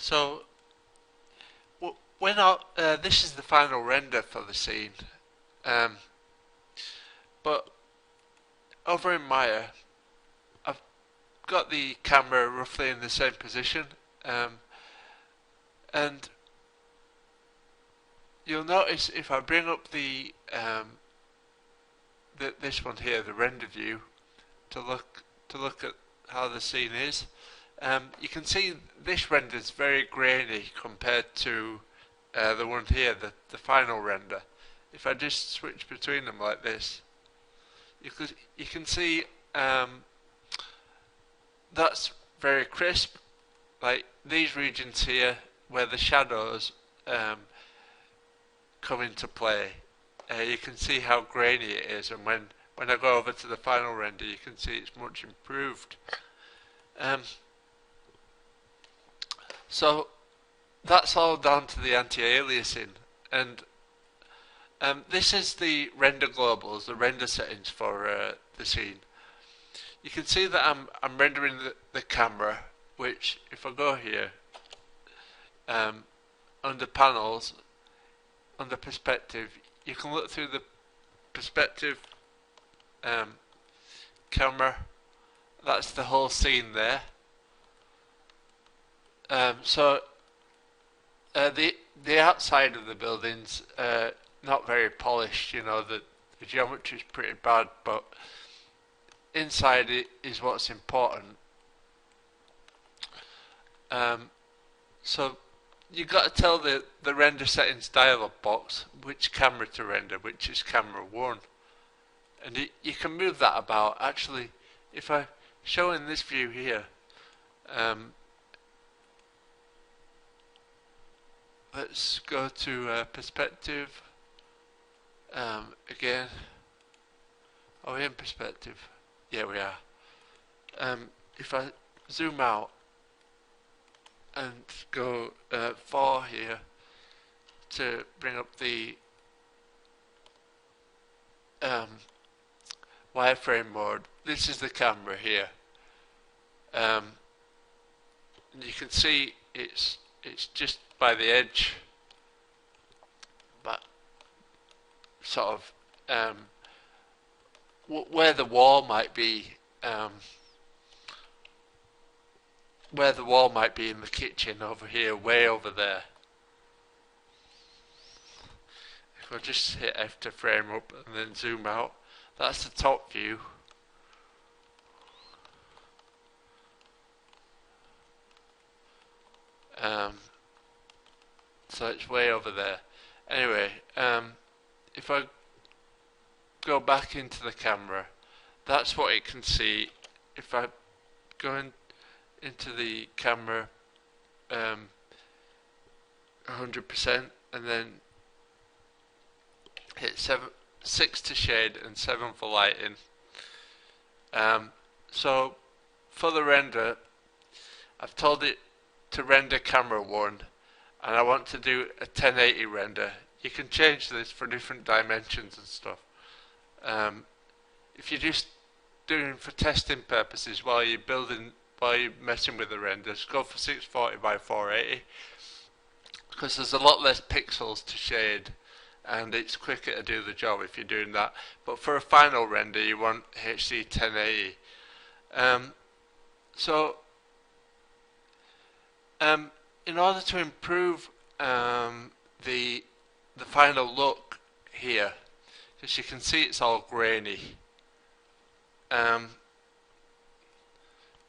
So this is the final render for the scene, um, but over in Maya, I've got the camera roughly in the same position, um, and you'll notice if I bring up this one here, the render view, to look at how the scene is, you can see this render is very grainy compared to the one here, the final render. If I just switch between them like this, you can see that's very crisp. Like these regions here, where the shadows come into play, you can see how grainy it is, and when I go over to the final render, you can see it's much improved. So that's all down to the anti-aliasing, and this is the render globals, the render settings for the scene. You can see that I'm rendering the camera, which if I go here, under panels, under perspective, you can look through the perspective camera. That's the whole scene there. So the outside of the building's not very polished. You know, the geometry's pretty bad, but inside it is what's important. So you've got to tell the render settings dialog box which camera to render, which is camera 1. And you can move that about. Actually, if I show in this view here, let's go to perspective again. Are we in perspective? Yeah, we are. If I zoom out and go 4 here to bring up the wireframe mode, this is the camera here. You can see it's just by the edge, but sort of where the wall might be, where the wall might be in the kitchen over here, way over there. If I just hit F to frame up and then zoom out, that's the top view. So it's way over there. Anyway, if I go back into the camera, that's what it can see. If I go into the camera 100% and then hit 6 to shade and 7 for lighting. So for the render, I've told it to render camera 1, and I want to do a 1080 render. You can change this for different dimensions and stuff. If you're just doing for testing purposes while you're messing with the renders, go for 640 by 480, because there's a lot less pixels to shade and it's quicker to do the job if you're doing that. But for a final render, you want HD 1080. In order to improve the final look here, because you can see it's all grainy,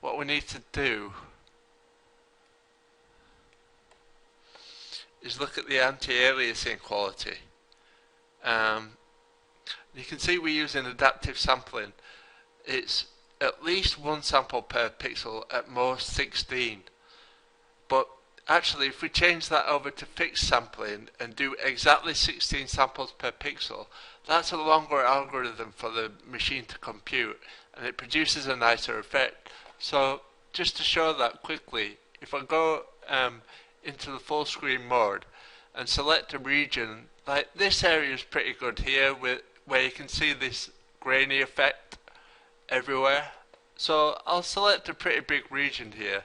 what we need to do is look at the anti-aliasing quality. You can see we're using adaptive sampling. It's at least 1 sample per pixel, at most 16. But actually, if we change that over to fixed sampling and do exactly 16 samples per pixel, that's a longer algorithm for the machine to compute, and it produces a nicer effect. So just to show that quickly, if I go into the full screen mode and select a region, like this area is pretty good here, where you can see this grainy effect everywhere. So I'll select a pretty big region here,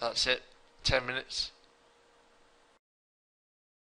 That's it. 10 minutes.